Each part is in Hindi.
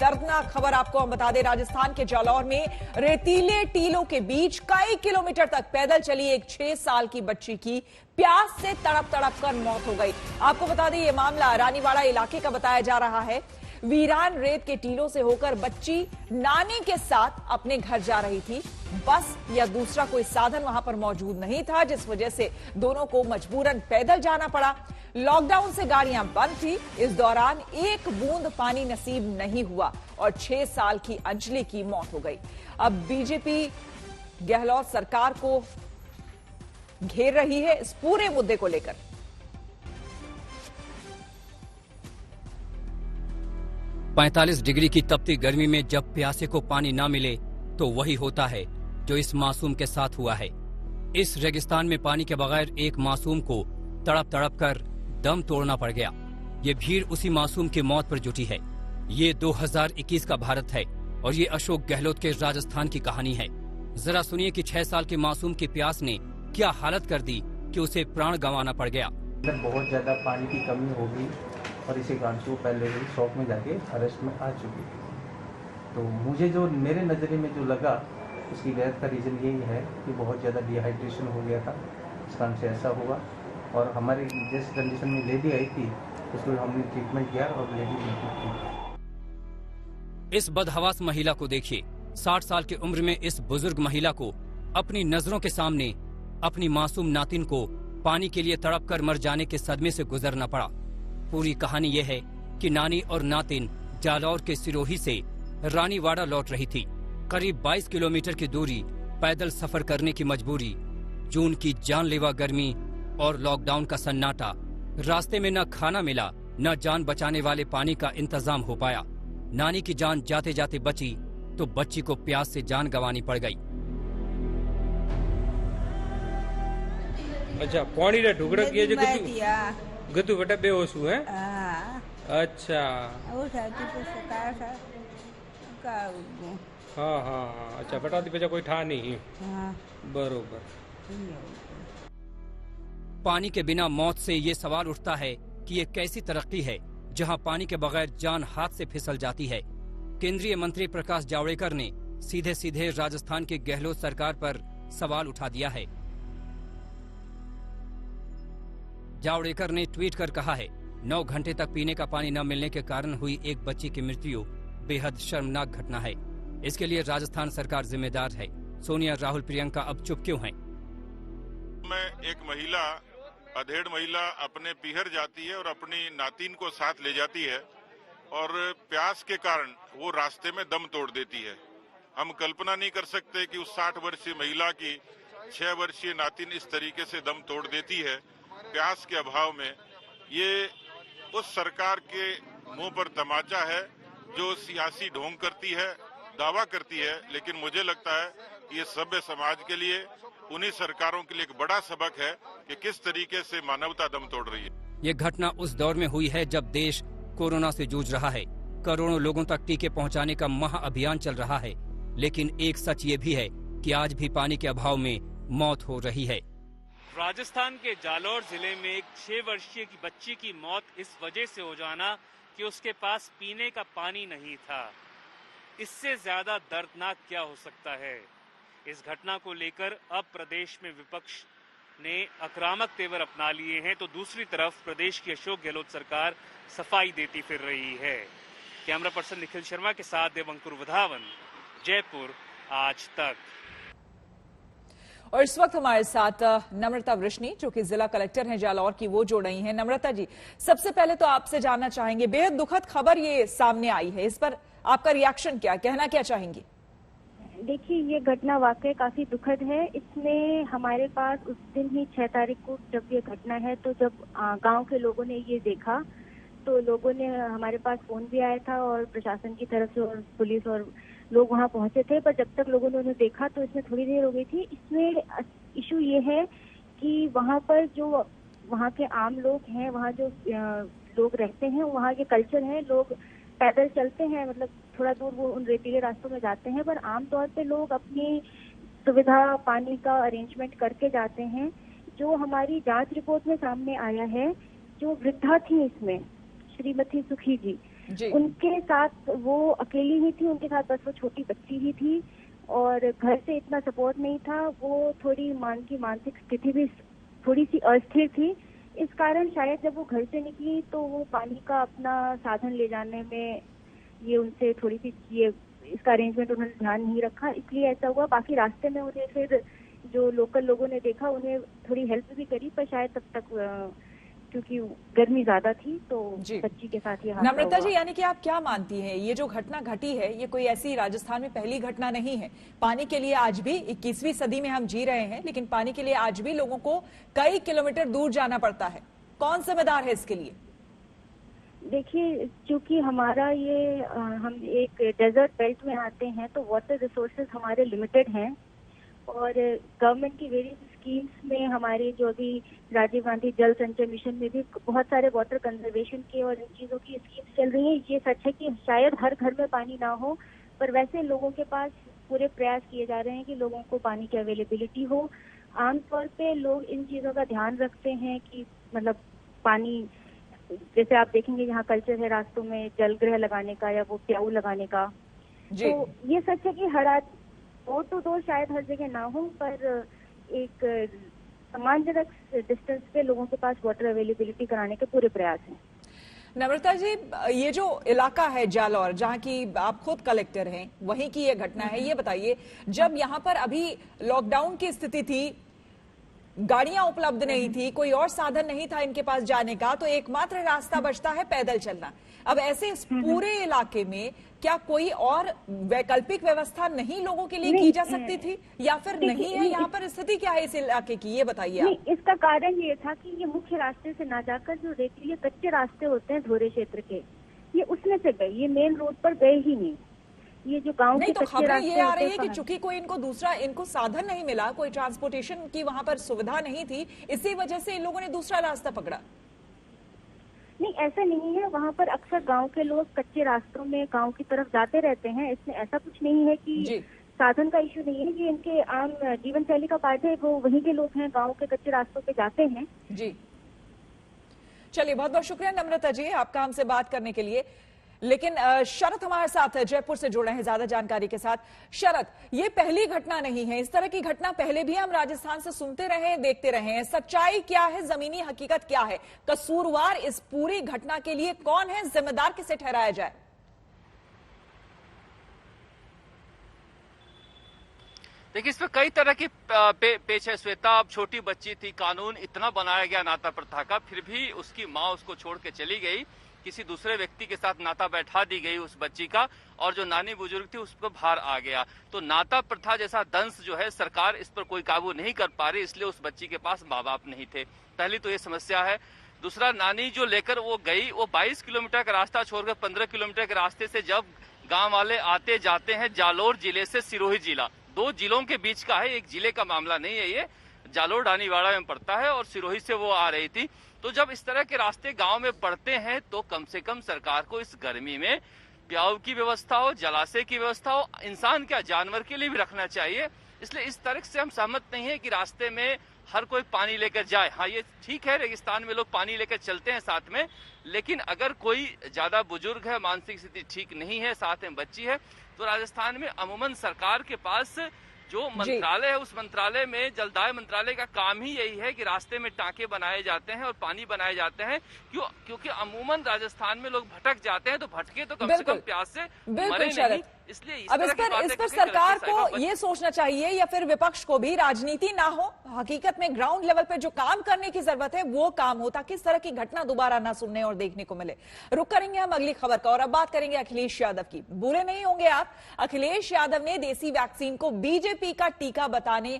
दर्दनाक खबर आपको हम बता दें, राजस्थान के जालौर में रेतीले टीलों के बीच कई किलोमीटर तक पैदल चली एक 6 साल की बच्ची की प्यास से तड़प तड़प कर मौत हो गई। आपको बता दें, यह मामला रानीवाड़ा इलाके का बताया जा रहा है। वीरान रेत के टीलों से होकर बच्ची नानी के साथ अपने घर जा रही थी। बस या दूसरा कोई साधन वहां पर मौजूद नहीं था, जिस वजह से दोनों को मजबूरन पैदल जाना पड़ा। लॉकडाउन से गाड़ियां बंद थी। इस दौरान एक बूंद पानी नसीब नहीं हुआ और 6 साल की अंजलि की मौत हो गई। अब बीजेपी गहलोत सरकार को घेर रही है इस पूरे मुद्दे को लेकर। पैंतालीस डिग्री की तपती गर्मी में जब प्यासे को पानी ना मिले तो वही होता है जो इस मासूम के साथ हुआ है। इस रेगिस्तान में पानी के बगैर एक मासूम को तड़प तड़प कर दम तोड़ना पड़ गया। ये भीड़ उसी मासूम की मौत पर जुटी है। ये 2021 का भारत है और ये अशोक गहलोत के राजस्थान की कहानी है। जरा सुनिए कि 6 साल के मासूम की प्यास ने क्या हालत कर दी कि उसे प्राण गंवाना पड़ गया। बहुत ज्यादा पानी की कमी हो गई और इसी कारण से वो पहले ही शॉक में जाके अरेस्ट में आ चुकी थी। तो मुझे जो मेरे नज़रिए में जो लगा उसकी डेथ का रीज़न यही है कि बहुत ज़्यादा डिहाइड्रेशन हो गया था, इस कारण से ऐसा हुआ। और हमारे जिस कंडीशन में लेडी आई थी उसको हमने ट्रीटमेंट किया और लेडी मृत्यु थी। इस बदहवास महिला को देखिए। 60 साल की उम्र में इस बुजुर्ग महिला को अपनी नजरों के सामने अपनी मासूम नातिन को पानी के लिए तड़प कर मर जाने के सदमे से गुजरना पड़ा। पूरी कहानी यह है कि नानी और नातिन जालौर के सिरोही से रानीवाड़ा लौट रही थी। करीब 22 किलोमीटर की दूरी पैदल सफर करने की मजबूरी, जून की जानलेवा गर्मी और लॉकडाउन का सन्नाटा। रास्ते में न खाना मिला, न जान बचाने वाले पानी का इंतजाम हो पाया। नानी की जान जाते जाते बची तो बच्ची को प्यास से जान गंवानी पड़ गई। अच्छा, पानी रे ढुकड़ा किए जो गतु बेटा बेहोश हुए। अच्छा, हाँ हाँ हाँ, अच्छा बेटा दी बचा कोई ठा नहीं। बरोबर। पानी के बिना मौत से ये सवाल उठता है कि ये कैसी तरक्की है जहां पानी के बगैर जान हाथ से फिसल जाती है। केंद्रीय मंत्री प्रकाश जावड़ेकर ने सीधे सीधे राजस्थान की गहलोत सरकार पर सवाल उठा दिया है। जावड़ेकर ने ट्वीट कर कहा है, 9 घंटे तक पीने का पानी न मिलने के कारण हुई एक बच्ची की मृत्यु बेहद शर्मनाक घटना है। इसके लिए राजस्थान सरकार जिम्मेदार है। सोनिया, राहुल, प्रियंका अब चुप क्यों हैं? एक महिला, अधेड़ महिला अपने पीहर जाती है और अपनी नातिन को साथ ले जाती है और प्यास के कारण वो रास्ते में दम तोड़ देती है। हम कल्पना नहीं कर सकते कि उस 60 वर्षीय महिला की 6 वर्षीय नातिन इस तरीके से दम तोड़ देती है प्यास के अभाव में। ये उस सरकार के मुंह पर तमाचा है जो सियासी ढोंग करती है, दावा करती है, लेकिन मुझे लगता है ये सभ्य समाज के लिए, उन्हीं सरकारों के लिए एक बड़ा सबक है कि किस तरीके से मानवता दम तोड़ रही है। ये घटना उस दौर में हुई है जब देश कोरोना से जूझ रहा है। करोड़ों लोगों तक टीके पहुंचाने का महाअभियान चल रहा है। लेकिन एक सच ये भी है कि आज भी पानी के अभाव में मौत हो रही है। राजस्थान के जालौर जिले में एक 6 वर्षीय की बच्ची की मौत इस वजह से हो जाना कि उसके पास पीने का पानी नहीं था। इससे ज्यादा दर्दनाक क्या हो सकता है? इस घटना को लेकर अब प्रदेश में विपक्ष ने आक्रामक तेवर अपना लिए हैं, तो दूसरी तरफ प्रदेश की अशोक गहलोत सरकार सफाई देती फिर रही है। कैमरा पर्सन निखिल शर्मा के साथ देवंकुर वधावन, जयपुर, आज तक। और इस वक्त हमारे साथ नम्रता वृष्णी, जो कि जिला कलेक्टर हैं जालौर की, वो जुड़ रही हैं। नम्रता जी, सबसे पहले तो आपसे जानना चाहेंगे, बेहद दुखद खबर ये सामने आई है, इस पर आपका रिएक्शन क्या, कहना क्या चाहेंगी? देखिए, ये घटना वाकई काफी दुखद है। इसमें हमारे पास उस दिन ही 6 तारीख को जब ये घटना है, तो जब गांव के लोगों ने ये देखा तो लोगों ने हमारे पास फोन भी आया था और प्रशासन की तरफ से और पुलिस और लोग वहां पहुंचे थे। पर जब तक लोगों ने उन्हें देखा तो इसमें थोड़ी देर हो गई थी। इसमें इशू ये है कि वहां पर जो वहां के आम लोग हैं, वहां जो लोग रहते हैं, वहां के कल्चर है, लोग पैदल चलते हैं, मतलब थोड़ा दूर वो उन रेतीले रास्तों में जाते हैं, पर आमतौर पे लोग अपनी सुविधा पानी का अरेंजमेंट करके जाते हैं। जो हमारी जांच रिपोर्ट में सामने आया है, जो वृद्धा थी इसमें, श्रीमती सुखी जी, जी। उनके साथ वो अकेली ही थी, उनके साथ बस वो छोटी बच्ची ही थी और घर से इतना सपोर्ट नहीं था। वो थोड़ी मानसिक स्थिति भी थोड़ी सी अस्थिर थी। इस कारण शायद जब वो घर से निकली तो वो पानी का अपना साधन ले जाने में ये उनसे थोड़ी सी ये इसका अरेंजमेंट उन्होंने ध्यान नहीं रखा, इसलिए ऐसा हुआ। बाकी रास्ते में उन्हें फिर जो लोकल लोगों ने देखा, उन्हें थोड़ी हेल्प भी करी, पर शायद तब तक क्योंकि गर्मी ज्यादा थी तो बच्ची के साथ ये हादसा नम्रता जी, हुआ। यानी कि आप क्या मानती हैं, ये जो घटना घटी है ये कोई ऐसी राजस्थान में पहली घटना नहीं है। पानी के लिए आज भी 21वीं सदी में हम जी रहे हैं, लेकिन पानी के लिए आज भी लोगों को कई किलोमीटर दूर जाना पड़ता है। कौन जिम्मेदार है इसके लिए? देखिए, क्योंकि हमारा ये हम एक डेजर्ट बेल्ट में आते हैं तो वाटर रिसोर्सेज हमारे लिमिटेड हैं और गवर्नमेंट की वेरियस स्कीम्स में हमारे जो अभी राजीव गांधी जल संचय मिशन में भी बहुत सारे वाटर कंजर्वेशन के और इन चीजों की स्कीम्स चल रही हैं। ये सच है कि शायद हर घर में पानी ना हो, पर वैसे लोगों के पास पूरे प्रयास किए जा रहे हैं कि लोगों को पानी की अवेलेबिलिटी हो। आमतौर पे लोग इन चीजों का ध्यान रखते हैं कि मतलब पानी, जैसे आप देखेंगे यहाँ कल्चर है रास्तों में जलग्रह लगाने का या वो प्याऊ लगाने का। तो ये सच है कि हर डोर टू डोर शायद हर जगह ना हो, पर एक सम्मानजनक डिस्टेंस पे लोगों के पास वाटर अवेलेबिलिटी कराने के पूरे प्रयास हैं। नम्रता जी, ये जो इलाका है जालौर, जहाँ की आप खुद कलेक्टर हैं, वहीं की ये घटना है, ये बताइए, जब यहाँ पर अभी लॉकडाउन की स्थिति थी, गाड़ियां उपलब्ध नहीं थी, कोई और साधन नहीं था इनके पास जाने का, तो एकमात्र रास्ता बचता है पैदल चलना। अब ऐसे इस पूरे इलाके में क्या कोई और वैकल्पिक व्यवस्था नहीं लोगों के लिए की जा सकती थी, या फिर नहीं है? यहाँ पर स्थिति क्या है इस इलाके की, ये बताइए आप। इसका कारण ये था कि ये मुख्य रास्ते से ना जाकर जो रेतीले कच्चे रास्ते होते हैं धोरे क्षेत्र के, ये उसमें से गए, ये मेन रोड पर गए ही नहीं। ये जो गांव के तो खबरें ये आ रही है कि चूंकि कोई इनको साधन नहीं मिला, कोई ट्रांसपोर्टेशन की वहां पर सुविधा नहीं थी, इसी वजह से इन लोगों ने दूसरा रास्ता पकड़ा। नहीं, ऐसा नहीं है। वहाँ पर अक्सर गांव के लोग कच्चे रास्तों में गांव की तरफ जाते रहते हैं। इसमें ऐसा कुछ नहीं है कि साधन का इश्यू नहीं है, ये इनके आम जीवन शैली का पार्ट है। वो वहीं के लोग हैं, गांव के कच्चे रास्तों पे जाते हैं। जी, चलिए, बहुत बहुत शुक्रिया नम्रता जी आपका हमसे बात करने के लिए। लेकिन शरद हमारे साथ जयपुर से जुड़ रहे हैं ज्यादा जानकारी के साथ। शरद, ये पहली घटना नहीं है, इस तरह की घटना पहले भी हम राजस्थान से सुनते रहे हैं, देखते रहे हैं। सच्चाई क्या है, जमीनी हकीकत क्या है, कसूरवार इस पूरी घटना के लिए कौन है, जिम्मेदार किसे ठहराया जाए? देखिए, इसमें कई तरह की पेच है श्वेता। अब छोटी बच्ची थी, कानून इतना बनाया गया नाता प्रथा का, फिर भी उसकी माँ उसको छोड़ के चली गई, किसी दूसरे व्यक्ति के साथ नाता बैठा दी गई उस बच्ची का, और जो नानी बुजुर्ग थी उसको भार आ गया। तो नाता प्रथा जैसा दंश जो है, सरकार इस पर कोई काबू नहीं कर पा रही, इसलिए उस बच्ची के पास माँ बाप नहीं थे। पहली तो ये समस्या है। दूसरा, नानी जो लेकर वो गई, वो 22 किलोमीटर का रास्ता छोड़कर 15 किलोमीटर के रास्ते से जब गाँव वाले आते जाते हैं, जालोर जिले से सिरोही जिला, 2 जिलों के बीच का है, एक जिले का मामला नहीं है। ये जालोर डानीवाड़ा में पड़ता है और सिरोही से वो आ रही थी। तो जब इस तरह के रास्ते गांव में पड़ते हैं तो कम से कम सरकार को इस गर्मी में प्याऊ की व्यवस्था हो, जलाशय की व्यवस्था हो, इंसान क्या जानवर के लिए भी रखना चाहिए। इसलिए इस तरह से हम सहमत नहीं है कि रास्ते में हर कोई पानी लेकर जाए। हाँ, ये ठीक है, रेगिस्तान में लोग पानी लेकर चलते हैं साथ में, लेकिन अगर कोई ज्यादा बुजुर्ग है, मानसिक स्थिति ठीक नहीं है, साथ में बच्ची है, तो राजस्थान में अमूमन सरकार के पास जो मंत्रालय है, उस मंत्रालय में जलदाय मंत्रालय का काम ही यही है कि रास्ते में टांके बनाए जाते हैं और पानी बनाए जाते हैं। क्योंकि अमूमन राजस्थान में लोग भटक जाते हैं, तो भटके तो कम से कम प्यास से मरे नहीं। इसलिए अब इस पर सरकार को ये सोचना चाहिए, या फिर विपक्ष को भी, राजनीति ना हो, हकीकत में ग्राउंड लेवल पे जो काम करने की जरूरत है वो काम हो, ताकि इस तरह की घटना दोबारा ना सुनने और देखने को मिले। रुक करेंगे हम अगली खबर का और अब बात करेंगे अखिलेश यादव की। भूले नहीं होंगे आप, अखिलेश यादव ने देसी वैक्सीन को बीजेपी का टीका बताने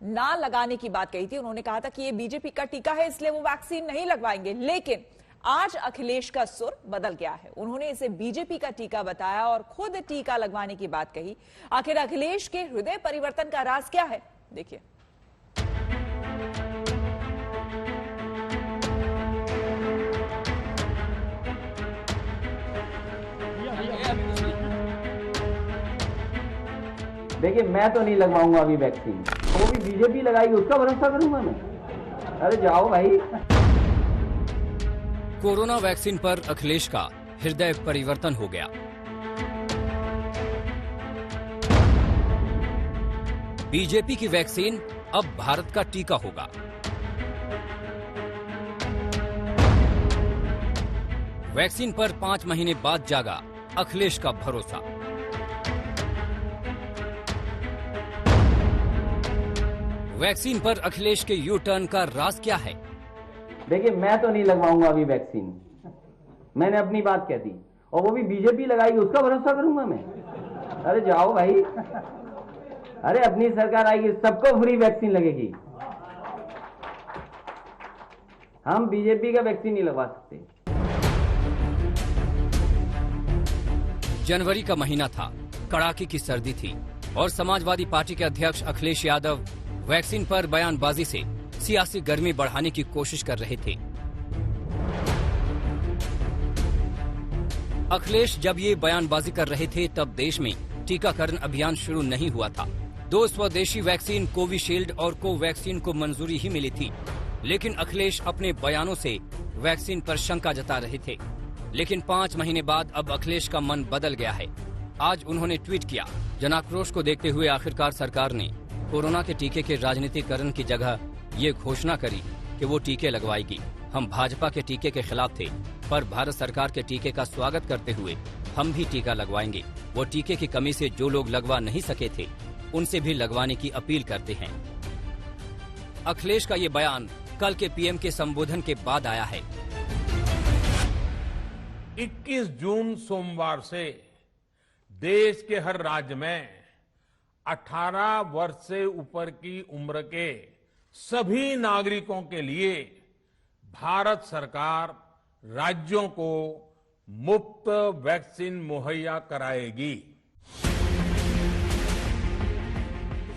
ना लगाने की बात कही थी। उन्होंने कहा था कि ये बीजेपी का टीका है, इसलिए वो वैक्सीन नहीं लगवाएंगे। लेकिन आज अखिलेश का सुर बदल गया है, उन्होंने इसे बीजेपी का टीका बताया और खुद टीका लगवाने की बात कही। आखिर अखिलेश के हृदय परिवर्तन का राज क्या है, देखिए। देखिए, मैं तो नहीं लगवाऊंगा अभी वैक्सीन, वो भी बीजेपी लगाएगी, उसका भरोसा करूंगा मैं? अरे जाओ भाई। कोरोना वैक्सीन पर अखिलेश का हृदय परिवर्तन हो गया। बीजेपी की वैक्सीन अब भारत का टीका होगा। वैक्सीन पर 5 महीने बाद जागा अखिलेश का भरोसा। वैक्सीन पर अखिलेश के यू टर्न का राज क्या है? देखिए, मैं तो नहीं लगवाऊंगा अभी वैक्सीन, मैंने अपनी बात कह दी, और वो भी बीजेपी लगाएगी उसका भरोसा करूंगा मैं? अरे जाओ भाई, अरे अपनी सरकार आएगी, सबको फ्री वैक्सीन लगेगी। हम बीजेपी का वैक्सीन नहीं लगवा सकते। जनवरी का महीना था, कड़ाके की सर्दी थी और समाजवादी पार्टी के अध्यक्ष अखिलेश यादव वैक्सीन पर बयानबाजी से सियासी गर्मी बढ़ाने की कोशिश कर रहे थे। अखिलेश जब ये बयानबाजी कर रहे थे तब देश में टीकाकरण अभियान शुरू नहीं हुआ था। 2 स्वदेशी वैक्सीन कोविशील्ड और कोवैक्सीन को मंजूरी ही मिली थी, लेकिन अखिलेश अपने बयानों से वैक्सीन पर शंका जता रहे थे। लेकिन 5 महीने बाद अब अखिलेश का मन बदल गया है। आज उन्होंने ट्वीट किया, जनाक्रोश को देखते हुए आखिरकार सरकार ने कोरोना के टीके के राजनीतिकरण की जगह ये घोषणा करी कि वो टीके लगवाएगी। हम भाजपा के टीके के खिलाफ थे, पर भारत सरकार के टीके का स्वागत करते हुए हम भी टीका लगवाएंगे। वो टीके की कमी से जो लोग लगवा नहीं सके थे, उनसे भी लगवाने की अपील करते हैं। अखिलेश का ये बयान कल के पीएम के संबोधन के बाद आया है। 21 जून सोमवार से देश के हर राज्य में 18 वर्ष से ऊपर की उम्र के सभी नागरिकों के लिए भारत सरकार राज्यों को मुफ्त वैक्सीन मुहैया कराएगी।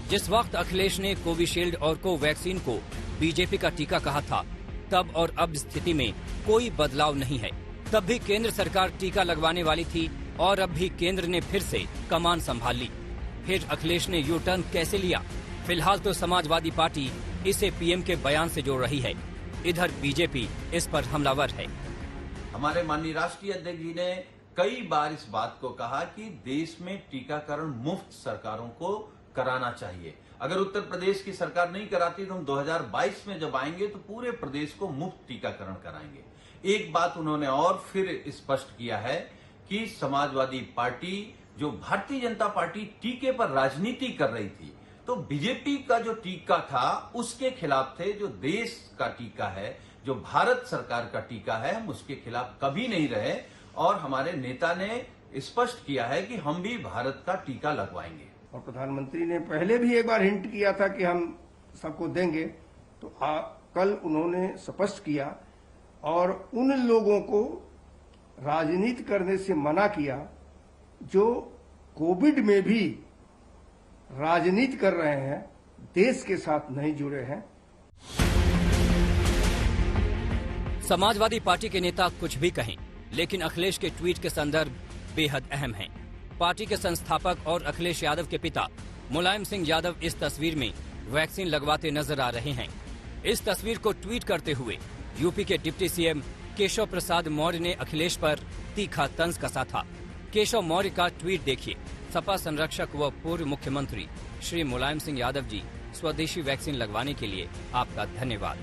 जिस वक्त अखिलेश ने कोविशील्ड और कोवैक्सीन को बीजेपी का टीका कहा था, तब और अब स्थिति में कोई बदलाव नहीं है। तब भी केंद्र सरकार टीका लगवाने वाली थी और अब भी केंद्र ने फिर से कमान संभाल ली। फिर अखिलेश ने यू टर्न कैसे लिया? फिलहाल तो समाजवादी पार्टी इसे पीएम के बयान से जोड़ रही है, इधर बीजेपी इस पर हमलावर है। हमारे माननीय राष्ट्रीय अध्यक्ष जी ने कई बार इस बात को कहा कि देश में टीकाकरण मुफ्त सरकारों को कराना चाहिए। अगर उत्तर प्रदेश की सरकार नहीं कराती तो हम 2022 में जब आएंगे तो पूरे प्रदेश को मुफ्त टीकाकरण कराएंगे। एक बात उन्होंने और फिर स्पष्ट किया है कि समाजवादी पार्टी, जो भारतीय जनता पार्टी टीके पर राजनीति कर रही थी, तो बीजेपी का जो टीका था उसके खिलाफ थे। जो देश का टीका है, जो भारत सरकार का टीका है, हम उसके खिलाफ कभी नहीं रहे और हमारे नेता ने स्पष्ट किया है कि हम भी भारत का टीका लगवाएंगे। और प्रधानमंत्री ने पहले भी एक बार हिंट किया था कि हम सबको देंगे, तो कल उन्होंने स्पष्ट किया और उन लोगों को राजनीति करने से मना किया जो कोविड में भी राजनीति कर रहे हैं, देश के साथ नहीं जुड़े हैं। समाजवादी पार्टी के नेता कुछ भी कहें, लेकिन अखिलेश के ट्वीट के संदर्भ बेहद अहम हैं। पार्टी के संस्थापक और अखिलेश यादव के पिता मुलायम सिंह यादव इस तस्वीर में वैक्सीन लगवाते नजर आ रहे हैं। इस तस्वीर को ट्वीट करते हुए यूपी के डिप्टी सीएम केशव प्रसाद मौर्य ने अखिलेश पर तीखा तंज कसा था। केशव मौर्य का ट्वीट देखिए। सपा संरक्षक व पूर्व मुख्यमंत्री श्री मुलायम सिंह यादव जी, स्वदेशी वैक्सीन लगवाने के लिए आपका धन्यवाद।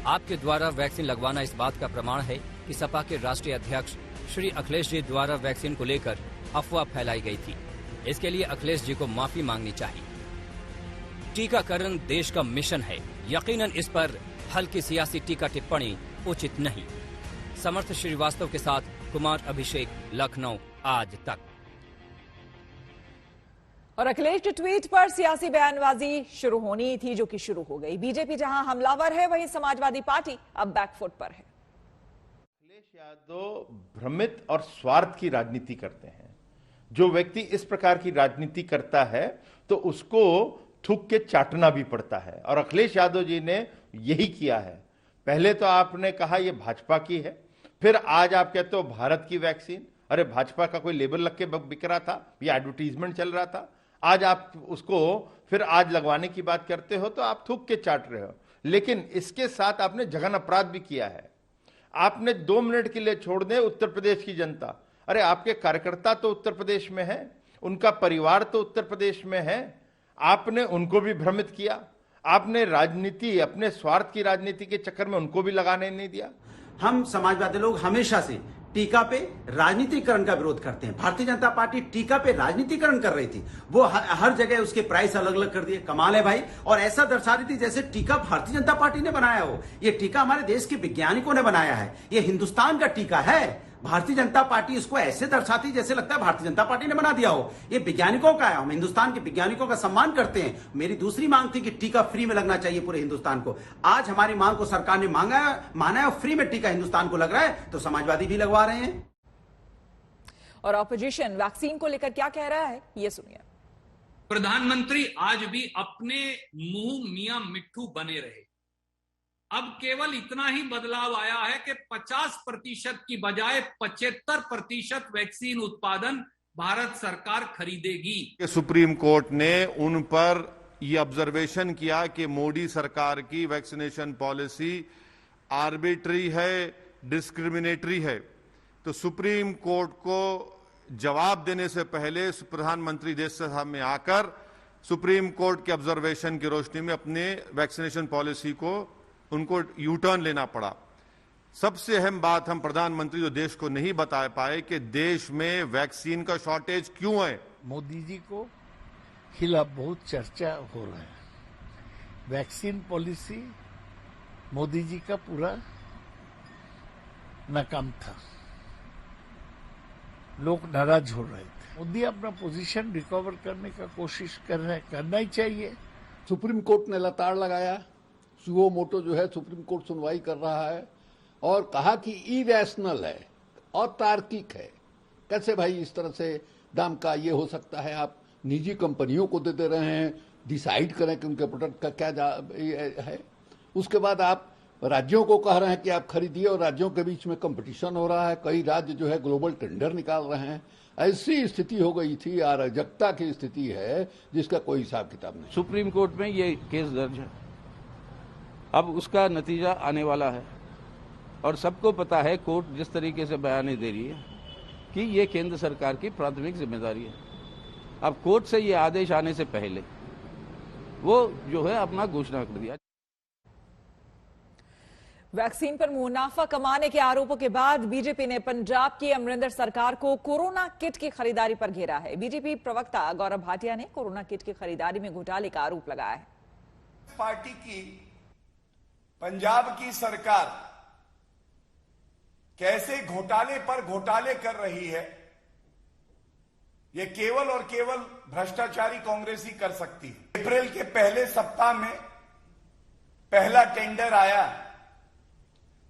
आपके द्वारा वैक्सीन लगवाना इस बात का प्रमाण है कि सपा के राष्ट्रीय अध्यक्ष श्री अखिलेश जी द्वारा वैक्सीन को लेकर अफवाह फैलाई गई थी। इसके लिए अखिलेश जी को माफी मांगनी चाहिए। टीकाकरण देश का मिशन है, यकीनन इस पर हल्की सियासी टीका टिप्पणी उचित नहीं। समर्थ श्रीवास्तव के साथ कुमार अभिषेक, लखनऊ आज तक। और अखिलेश के ट्वीट पर सियासी बयानबाजी शुरू होनी थी, जो कि शुरू हो गई। बीजेपी जहां हमलावर है, वहीं समाजवादी पार्टी अब बैकफुट पर है। अखिलेश यादव भ्रमित और स्वार्थ की राजनीति करते हैं। जो व्यक्ति इस प्रकार की राजनीति करता है तो उसको थूक के चाटना भी पड़ता है, और अखिलेश यादव जी ने यही किया है। पहले तो आपने कहा ये भाजपा की है, फिर आज आप कहते हो भारत की वैक्सीन। अरे भाजपा का कोई लेबल लग के बिक रहा था, ये एडवर्टीजमेंट चल रहा था। आज आप उसको फिर आज लगवाने की बात करते हो तो आप थूक के चाट रहे हो। लेकिन इसके साथ आपने जघन्य अपराध भी किया है। आपने 2 मिनट के लिए छोड़ दें उत्तर प्रदेश की जनता, अरे आपके कार्यकर्ता तो उत्तर प्रदेश में है, उनका परिवार तो उत्तर प्रदेश में है, आपने उनको भी भ्रमित किया, आपने राजनीति, अपने स्वार्थ की राजनीति के चक्कर में उनको भी लगाने नहीं दिया। हम समाजवादी लोग हमेशा से टीका पे राजनीतिकरण का विरोध करते हैं। भारतीय जनता पार्टी टीका पे राजनीतिकरण कर रही थी, वो हर जगह उसके प्राइस अलग अलग कर दिए। कमाल है भाई, और ऐसा दर्शा रही थी जैसे टीका भारतीय जनता पार्टी ने बनाया हो। ये टीका हमारे देश के वैज्ञानिकों ने बनाया है, ये हिंदुस्तान का टीका है। भारतीय जनता पार्टी इसको ऐसे दर्शाती जैसे लगता है भारतीय जनता पार्टी ने बना दिया हो। ये वैज्ञानिकों का है, हम हिंदुस्तान के वैज्ञानिकों का सम्मान करते हैं। मेरी दूसरी मांग थी कि टीका फ्री में लगना चाहिए पूरे हिंदुस्तान को। आज हमारी मांग को सरकार ने माना है और फ्री में टीका हिंदुस्तान को लग रहा है, तो समाजवादी भी लगवा रहे हैं। और ऑपोजिशन वैक्सीन को लेकर क्या कह रहा है, ये सुनिए। प्रधानमंत्री आज भी अपने मुंह मियां मिट्ठू बने रहे। अब केवल इतना ही बदलाव आया है कि 50% की बजाय 75% वैक्सीन उत्पादन भारत सरकार खरीदेगी। सुप्रीम कोर्ट ने उन पर यह ऑब्जर्वेशन किया कि मोदी सरकार की वैक्सीनेशन पॉलिसी आर्बिट्री है, डिस्क्रिमिनेटरी है। तो सुप्रीम कोर्ट को जवाब देने से पहले प्रधानमंत्री देश सभा में आकर सुप्रीम कोर्ट के ऑब्जर्वेशन की रोशनी में अपने वैक्सीनेशन पॉलिसी को उनको यू टर्न लेना पड़ा। सबसे अहम बात हम प्रधानमंत्री जो देश को नहीं बता पाए कि देश में वैक्सीन का शॉर्टेज क्यों है। मोदी जी को खिलाफ बहुत चर्चा हो रहा है। वैक्सीन पॉलिसी मोदी जी का पूरा नाकाम था, लोग नाराज हो रहे थे। मोदी अपना पोजीशन रिकवर करने का कोशिश कर रहे हैं, करना ही चाहिए। सुप्रीम कोर्ट ने लताड़ लगाया, सुओ मोटो जो है सुप्रीम कोर्ट सुनवाई कर रहा है और कहा कि इरेशनल है और तार्किक है। कैसे भाई इस तरह से दाम का ये हो सकता है? आप निजी कंपनियों को दे रहे हैं, डिसाइड करें कि उनके प्रोडक्ट का क्या है। उसके बाद आप राज्यों को कह रहे हैं कि आप खरीदिए और राज्यों के बीच में कंपटीशन हो रहा है। कई राज्य जो है ग्लोबल टेंडर निकाल रहे हैं। ऐसी स्थिति हो गई थी, अराजकता की स्थिति है जिसका कोई हिसाब किताब नहीं। सुप्रीम कोर्ट में ये केस दर्ज है, अब उसका नतीजा आने वाला है और सबको पता है कोर्ट जिस तरीके से बयान दे रही है कि ये केंद्र सरकार की प्राथमिक जिम्मेदारी है। अब कोर्ट से ये आदेश आने से पहले वो जो है अपना घोषणा कर दिया। वैक्सीन पर मुनाफा कमाने के आरोपों के बाद बीजेपी ने पंजाब की अमरिंदर सरकार को कोरोना किट की खरीदारी पर घेरा है। बीजेपी प्रवक्ता गौरव भाटिया ने कोरोना किट की खरीदारी में घोटाले का आरोप लगाया है। पार्टी की पंजाब की सरकार कैसे घोटाले पर घोटाले कर रही है, यह केवल और केवल भ्रष्टाचारी कांग्रेस ही कर सकती है। अप्रैल के पहले सप्ताह में पहला टेंडर आया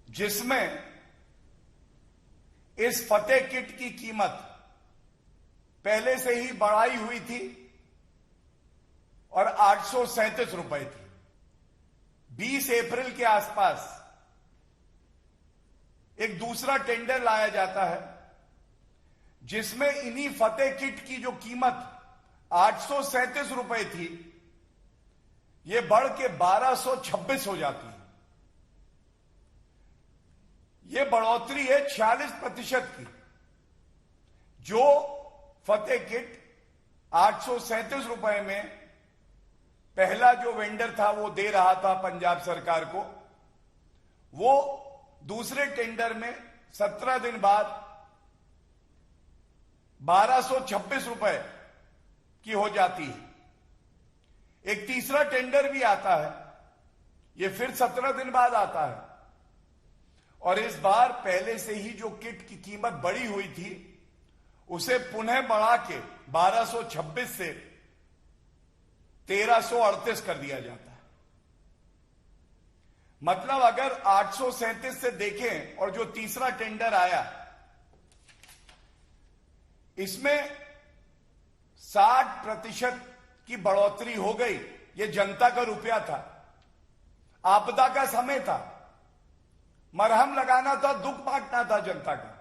जिसमें इस फतेह किट की कीमत पहले से ही बढ़ाई हुई थी और 837 रुपए थी। 20 अप्रैल के आसपास एक दूसरा टेंडर लाया जाता है जिसमें इन्हीं फतेह किट की जो कीमत 837 रुपए थी, यह बढ़ के 1226 हो जाती है। यह बढ़ोतरी है 46% की। जो फतेह किट 837 रुपए में पहला जो वेंडर था वो दे रहा था पंजाब सरकार को, वो दूसरे टेंडर में 17 दिन बाद 1226 रुपए की हो जाती है। एक तीसरा टेंडर भी आता है, ये फिर 17 दिन बाद आता है और इस बार पहले से ही जो किट की कीमत बढ़ी हुई थी उसे पुनः बढ़ा के 1226 से 1338 कर दिया जाता है। मतलब अगर 837 से देखें और जो तीसरा टेंडर आया इसमें 60% की बढ़ोतरी हो गई। ये जनता का रुपया था, आपदा का समय था, मरहम लगाना था, दुख बांटना था जनता का।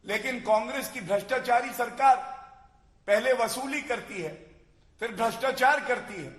लेकिन कांग्रेस की भ्रष्टाचारी सरकार पहले वसूली करती है, फिर भ्रष्टाचार करती है